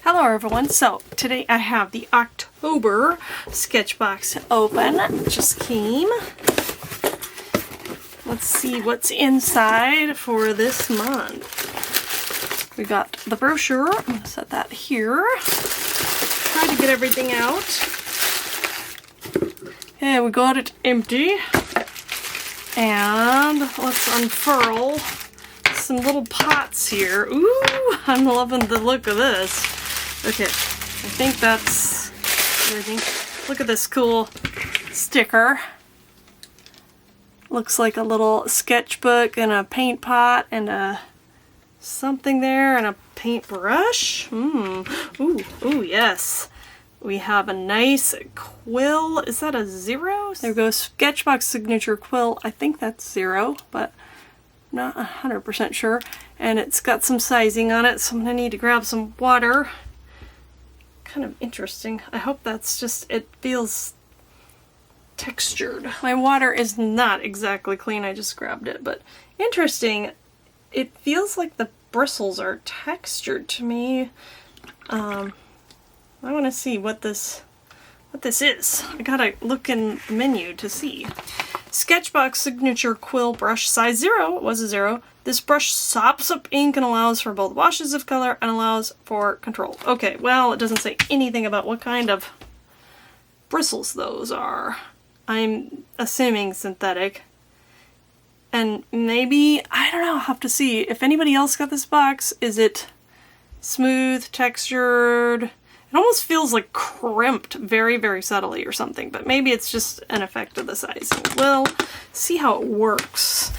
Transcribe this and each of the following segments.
Hello everyone, so today I have the October Sketchbox open. It just came. Let's see what's inside for this month. We got the brochure. I'm going to set that here. Try to get everything out. Okay, we got it empty. And let's unfurl some little pots here. Ooh, I'm loving the look of this. Okay, I think that's everything. Look at this cool sticker. Looks like a little sketchbook and a paint pot and a something there and a paintbrush. Ooh, yes. We have a nice quill. Is that a 0? There goes Sketchbox signature quill. I think that's 0, but not 100% sure. And it's got some sizing on it, so I'm gonna need to grab some water. Kind of interesting. I hope that's just, it feels textured. My water is not exactly clean, I just grabbed it, but interesting. It feels like the bristles are textured to me. I want to see what this is. I gotta look in the menu to see. Sketchbox signature quill brush, size 0. It was a 0. This brush sops up ink and allows for both washes of color and allows for control. Okay, well, it doesn't say anything about what kind of bristles those are. I'm assuming synthetic. And maybe, I don't know, I'll have to see. If anybody else got this box, is it smooth, textured? It almost feels like crimped very, very subtly or something, but maybe it's just an effect of the sizing. We'll see how it works.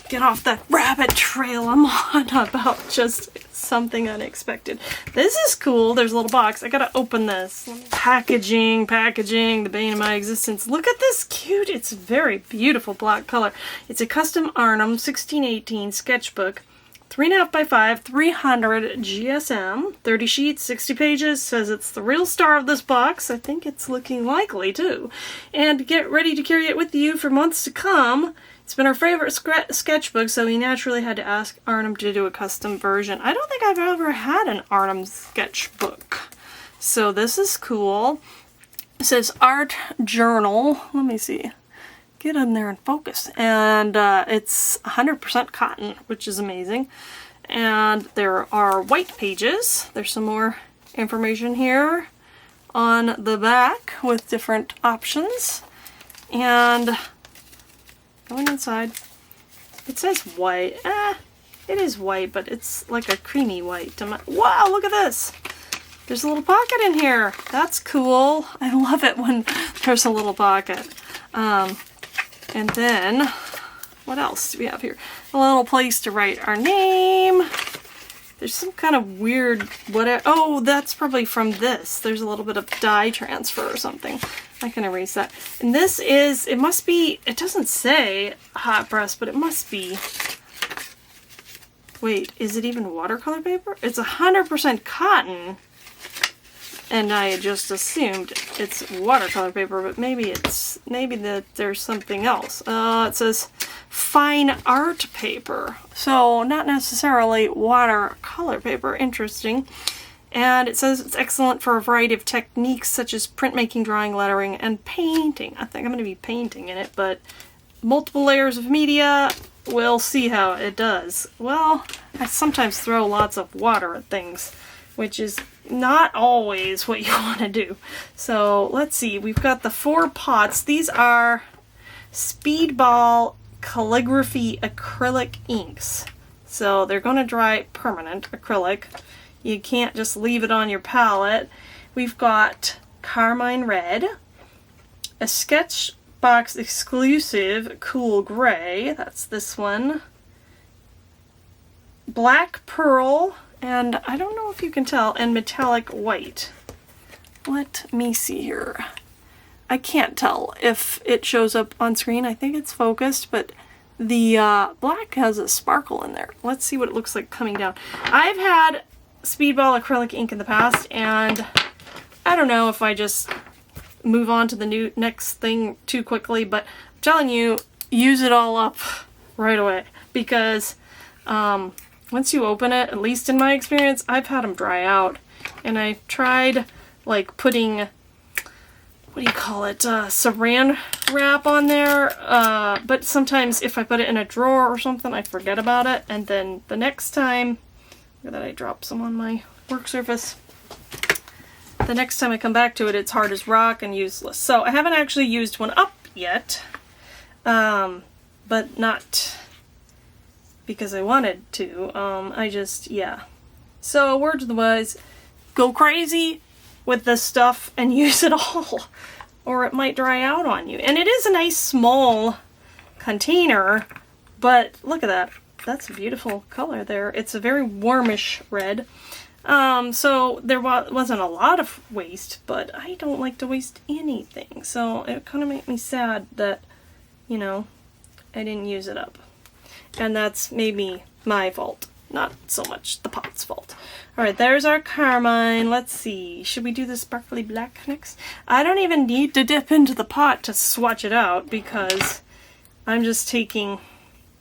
Get off that rabbit trail I'm on about just something unexpected. This is cool. There's a little box. I gotta open this. Packaging, the bane of my existence. Look at this cute. It's a very beautiful black color. It's a custom Arnhem 1618 sketchbook. 3.5 by 5, 300 GSM, 30 sheets, 60 pages, says it's the real star of this box. I think it's looking likely too. And get ready to carry it with you for months to come. It's been our favorite sketchbook, so we naturally had to ask Arnhem to do a custom version. I don't think I've ever had an Arnhem sketchbook. So this is cool. It says Art Journal. Let me see. Get in there and focus. And it's 100% cotton, which is amazing. And there are white pages. There's some more information here on the back with different options. And going inside, it says white. It is white, but it's like a creamy white. Wow, look at this. There's a little pocket in here. That's cool. I love it when there's a little pocket. And then, what else do we have here? A little place to write our name. There's some kind of weird, whatever. Oh, that's probably from this. There's a little bit of dye transfer or something. I can erase that. And this is, it must be, it doesn't say hot press, but it must be. Wait, is it even watercolor paper? It's 100% cotton. And I just assumed it's watercolor paper, but maybe it's, there's something else. It says fine art paper. So not necessarily watercolor paper. Interesting. And it says it's excellent for a variety of techniques such as printmaking, drawing, lettering, and painting. I think I'm going to be painting in it, but multiple layers of media, we'll see how it does. Well, I sometimes throw lots of water at things, which is not always what you want to do. So let's see, we've got the 4 pots. These are Speedball calligraphy acrylic inks. So they're going to dry permanent acrylic. You can't just leave it on your palette. We've got Carmine Red, a Sketchbox exclusive Cool Gray, that's this one, Black Pearl, and I don't know if you can tell, and metallic white. Let me see here. I can't tell if it shows up on screen. I think it's focused, but the black has a sparkle in there. Let's see what it looks like coming down. I've had Speedball acrylic ink in the past, and I don't know if I just move on to the next thing too quickly, but I'm telling you, use it all up right away, because once you open it, at least in my experience, I've had them dry out. And I tried like putting, what do you call it, saran wrap on there, but sometimes if I put it in a drawer or something, I forget about it, and then the next time, look at that, I dropped some on my work surface. The next time I come back to it, it's hard as rock and useless. So I haven't actually used one up yet, but not because I wanted to. I just, yeah. So word to the wise, go crazy with this stuff and use it all, or it might dry out on you. And it is a nice small container, but look at that. That's a beautiful color there. It's a very warmish red. So there wasn't a lot of waste, but I don't like to waste anything. So it kind of made me sad that, you know, I didn't use it up. And that's maybe my fault, not so much the pot's fault. Alright, there's our carmine. Let's see. Should we do the sparkly black next? I don't even need to dip into the pot to swatch it out because I'm just taking,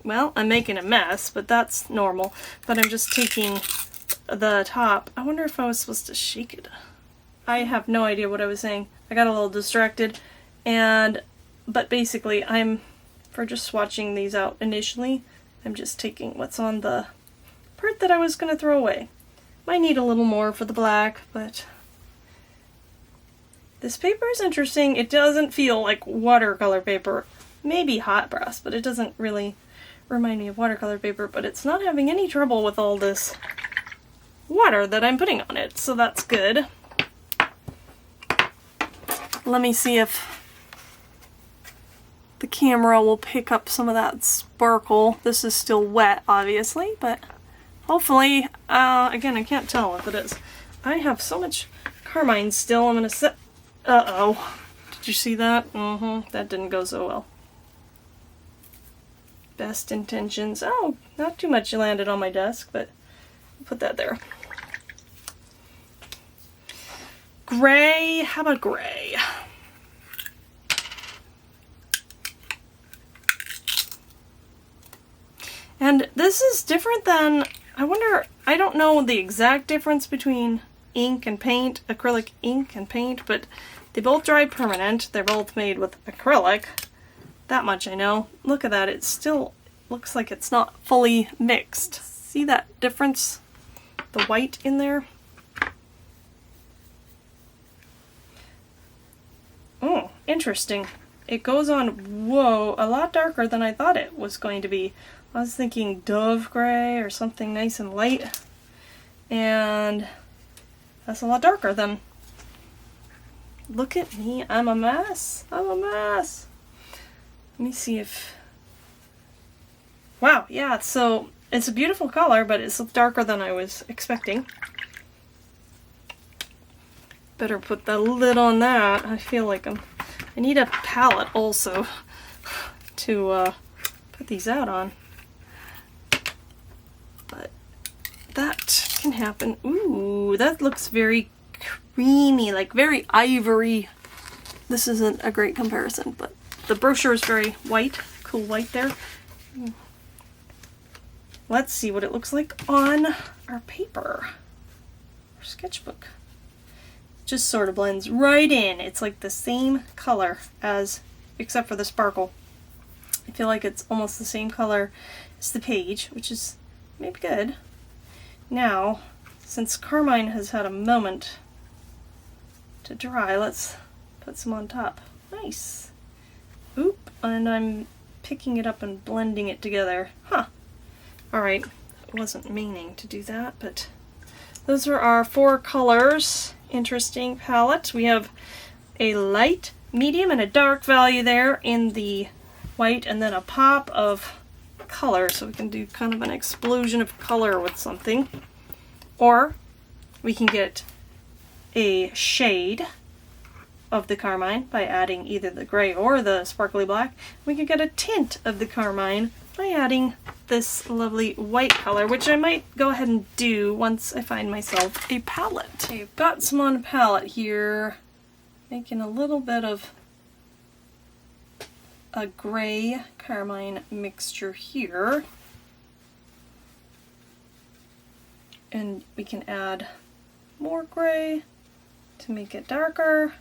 well, I'm making a mess, but that's normal. But I'm just taking the top. I wonder if I was supposed to shake it. I have no idea what I was saying. I got a little distracted. But basically, for just swatching these out initially, I'm just taking what's on the part that I was going to throw away. Might need a little more for the black, but this paper is interesting. It doesn't feel like watercolor paper. Maybe hot brass, but it doesn't really remind me of watercolor paper, but it's not having any trouble with all this water that I'm putting on it, so that's good. Let me see if the camera will pick up some of that sparkle. This is still wet, obviously, but hopefully, again, I can't tell if it is. I have so much carmine still. I'm gonna set, uh-oh. Did you see that? That didn't go so well. Best intentions. Oh, not too much landed on my desk, but I'll put that there. Gray, how about gray? And this is different than, I wonder, I don't know the exact difference between ink and paint, acrylic ink and paint, but they both dry permanent. They're both made with acrylic. That much I know. Look at that, it still looks like it's not fully mixed. See that difference? The white in there? Oh, interesting. It goes on, whoa, a lot darker than I thought it was going to be. I was thinking dove gray or something nice and light, and that's a lot darker than. Look at me, I'm a mess. I'm a mess. Let me see if, wow, yeah, so it's a beautiful color, but it's darker than I was expecting. Better put the lid on that. I feel like I need a palette also to put these out on. But that can happen. Ooh, that looks very creamy, like very ivory. This isn't a great comparison, but the brochure is very white, cool white there. Let's see what it looks like on our paper, our sketchbook. Just sort of blends right in. It's like the same color as, except for the sparkle. I feel like it's almost the same color as the page, which is maybe good. Now, since carmine has had a moment to dry, let's put some on top. Nice. Oop, and I'm picking it up and blending it together. Huh. Alright, I wasn't meaning to do that, but those are our 4 colors. Interesting palette. We have a light, medium, and a dark value there in the white, and then a pop of color, so we can do kind of an explosion of color with something. Or we can get a shade of the carmine by adding either the gray or the sparkly black. We could get a tint of the carmine by adding this lovely white color, which I might go ahead and do once I find myself a palette. Okay, I've got some on a palette here, making a little bit of a gray carmine mixture here. And we can add more gray to make it darker.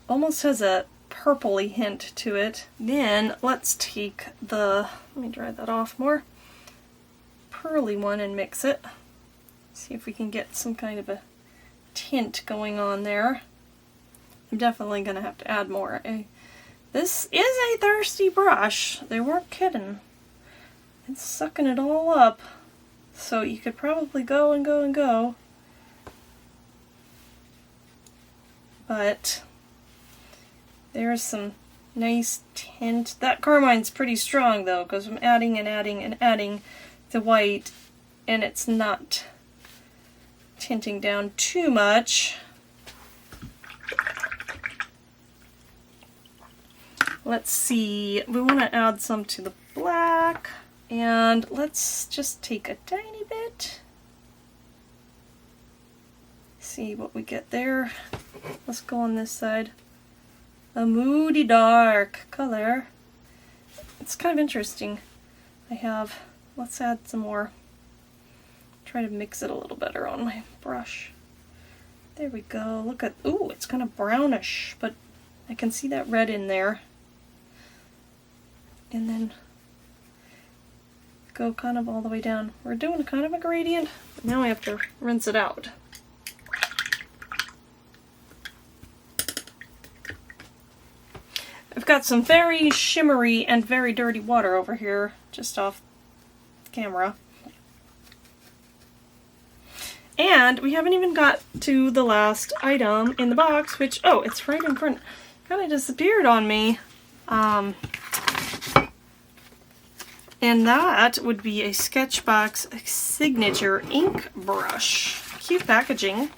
Almost has a purpley hint to it. Then let's take the, let me dry that off more, pearly one and mix it. See if we can get some kind of a tint going on there. I'm definitely going to have to add more. This is a thirsty brush. They weren't kidding. It's sucking it all up. So you could probably go and go and go. But there's some nice tint. That carmine's pretty strong though, because I'm adding and adding and adding the white, and it's not tinting down too much. Let's see, we want to add some to the black, and let's just take a tiny bit. See what we get there. Let's go on this side. A moody dark color. It's kind of interesting. Let's add some more. Try to mix it a little better on my brush. There we go. Look at, ooh, it's kind of brownish, but I can see that red in there. And then go kind of all the way down. We're doing kind of a gradient, but now I have to rinse it out. I've got some very shimmery and very dirty water over here, just off camera. And we haven't even got to the last item in the box, which, oh, it's right in front. Kind of disappeared on me. And that would be a Sketchbox signature ink brush. Cute packaging.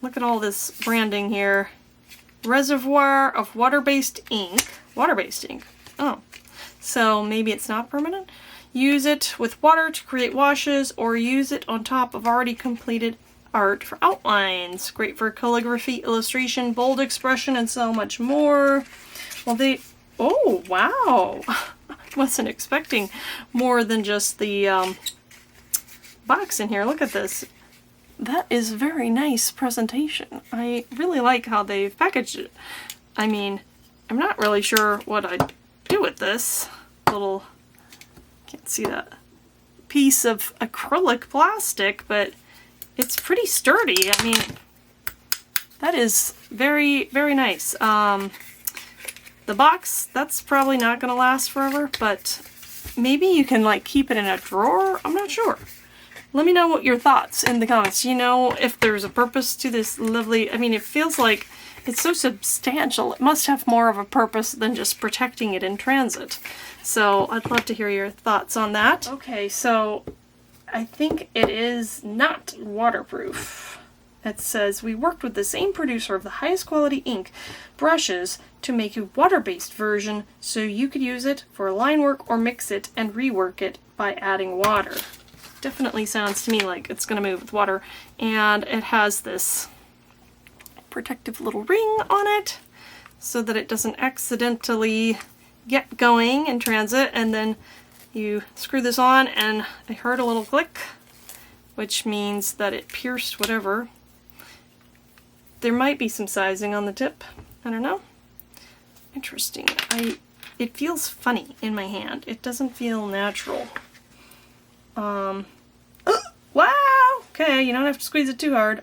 Look at all this branding here. Reservoir of water-based ink. Water-based ink. Oh. So maybe it's not permanent? Use it with water to create washes, or use it on top of already completed art for outlines. Great for calligraphy, illustration, bold expression, and so much more. Well, oh, wow. I wasn't expecting more than just the box in here. Look at this. That is very nice presentation. I really like how they've packaged it. I mean, I'm not really sure what I'd do with this little, can't see that, piece of acrylic plastic, but it's pretty sturdy. I mean, that is very, very nice. The box, that's probably not going to last forever, but maybe you can like keep it in a drawer. I'm not sure. Let me know what your thoughts in the comments. You know, if there's a purpose to this lovely, I mean, it feels like it's so substantial. It must have more of a purpose than just protecting it in transit. So I'd love to hear your thoughts on that. Okay, so I think it is not waterproof. It says, we worked with the same producer of the highest quality ink brushes to make a water-based version so you could use it for line work or mix it and rework it by adding water. Definitely sounds to me like it's going to move with water, and it has this protective little ring on it so that it doesn't accidentally get going in transit, and then you screw this on and I heard a little click, which means that it pierced whatever. There might be some sizing on the tip. I don't know. Interesting. It feels funny in my hand. It doesn't feel natural. Wow! Okay, you don't have to squeeze it too hard.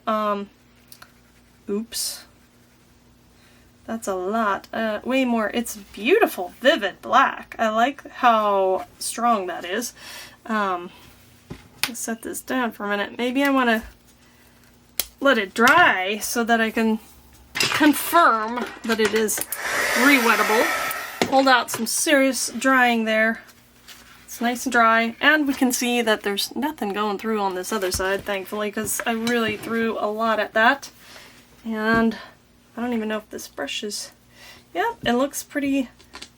Oops. That's a lot. Way more. It's beautiful, vivid black. I like how strong that is. Let's set this down for a minute. Maybe I want to let it dry so that I can confirm that it is re-wettable. Hold out some serious drying there. It's nice and dry, and we can see that there's nothing going through on this other side, thankfully, because I really threw a lot at that. And I don't even know if this brush is... Yep, it looks pretty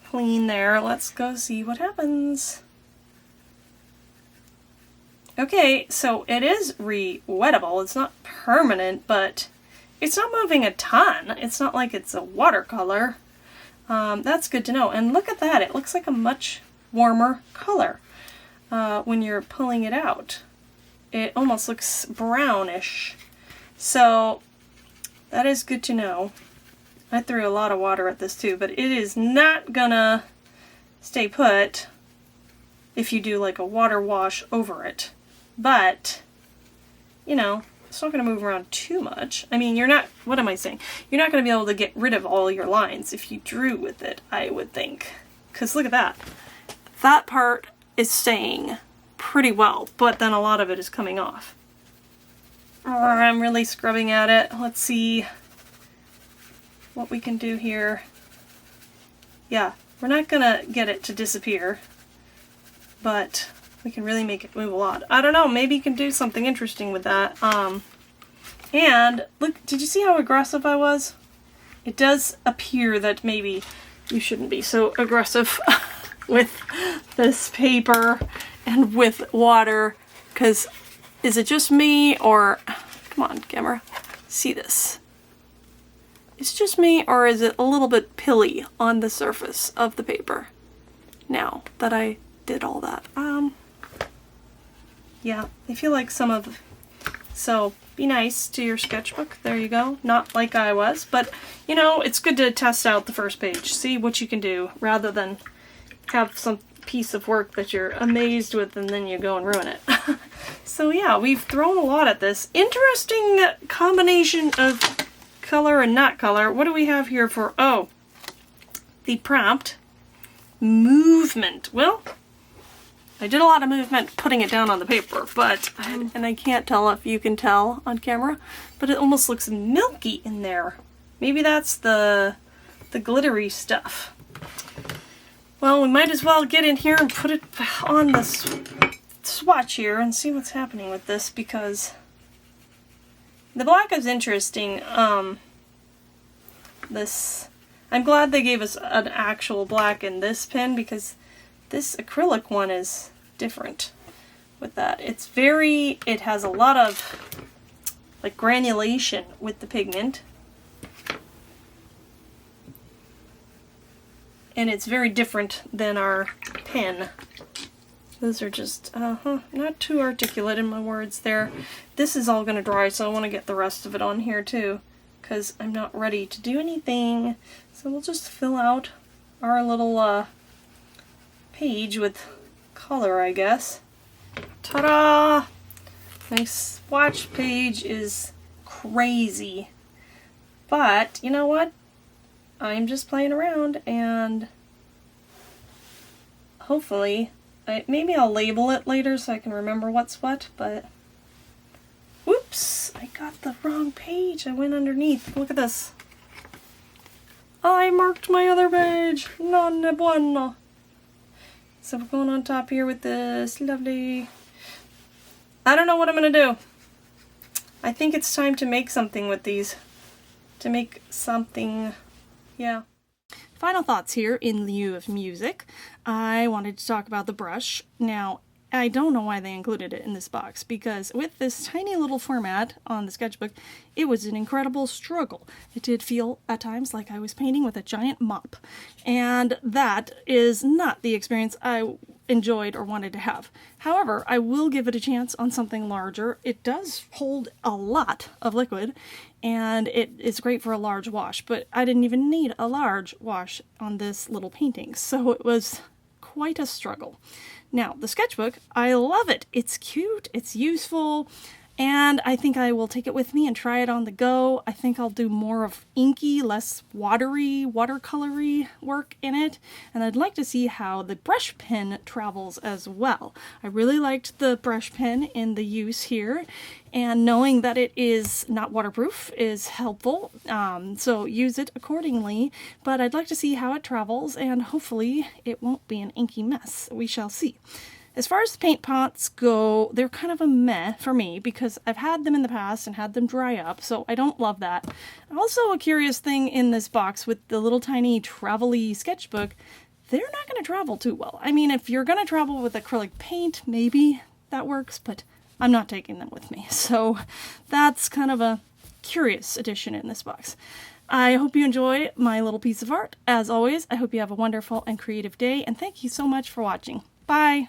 clean there. Let's go see what happens. Okay, so it is re-wettable. It's not permanent, but it's not moving a ton. It's not like it's a watercolor. That's good to know. And look at that. It looks like a much warmer color. when you're pulling it out. It almost looks brownish. So that is good to know. I threw a lot of water at this too, but it is not gonna stay put if you do like a water wash over it. But, you know, it's not gonna move around too much. I mean, you're not, what am I saying? You're not gonna be able to get rid of all your lines if you drew with it, I would think. Because look at that. That part is staying pretty well, but then a lot of it is coming off. I'm really scrubbing at it. Let's see what we can do here. Yeah, we're not gonna get it to disappear, but we can really make it move a lot. I don't know, maybe you can do something interesting with that. And look, did you see how aggressive I was? It does appear that maybe you shouldn't be so aggressive with this paper and with water, because is it just me, or come on camera, see this? It's just me, or is it a little bit pilly on the surface of the paper now that I did all that? Yeah, I feel like some of, so be nice to your sketchbook. There you go. Not like I was, but you know, it's good to test out the first page, see what you can do, rather than have some piece of work that you're amazed with and then you go and ruin it. So yeah, we've thrown a lot at this. Interesting combination of color and not color. What do we have here for, oh, the prompt, movement. Well, I did a lot of movement putting it down on the paper, but, and I can't tell if you can tell on camera, but it almost looks milky in there. Maybe that's the glittery stuff. Well, we might as well get in here and put it on the swatch here and see what's happening with this, because the black is interesting. I'm glad they gave us an actual black in this pen, because this acrylic one is different with that. It has a lot of like granulation with the pigment. And it's very different than our pen. Those are just, not too articulate in my words there. This is all gonna dry, so I wanna get the rest of it on here too, because I'm not ready to do anything. So we'll just fill out our little page with color, I guess. Ta-da! My swatch page is crazy. But, you know what? I'm just playing around, and hopefully, maybe I'll label it later so I can remember what's what, but whoops, I got the wrong page. I went underneath. Look at this. I marked my other page. Non è buono. So we're going on top here with this lovely, I don't know what I'm gonna do. I think it's time to make something with these. To make something. Yeah. Final thoughts here in lieu of music. I wanted to talk about the brush. Now, I don't know why they included it in this box, because with this tiny little format on the sketchbook, it was an incredible struggle. It did feel at times like I was painting with a giant mop, and that is not the experience I enjoyed or wanted to have. However, I will give it a chance on something larger. It does hold a lot of liquid, and it is great for a large wash, but I didn't even need a large wash on this little painting, so it was quite a struggle. Now, the sketchbook, I love it. It's cute, it's useful, and I think I will take it with me and try it on the go. I think I'll do more of inky, less watery, watercolory work in it, and I'd like to see how the brush pen travels as well. I really liked the brush pen in the use here, and knowing that it is not waterproof is helpful, so use it accordingly, but I'd like to see how it travels, and hopefully it won't be an inky mess. We shall see. As far as the paint pots go, they're kind of a meh for me, because I've had them in the past and had them dry up, so I don't love that. Also, a curious thing in this box with the little tiny travel-y sketchbook, they're not going to travel too well. I mean, if you're going to travel with acrylic paint, maybe that works, but I'm not taking them with me. So that's kind of a curious addition in this box. I hope you enjoy my little piece of art. As always, I hope you have a wonderful and creative day, and thank you so much for watching. Bye!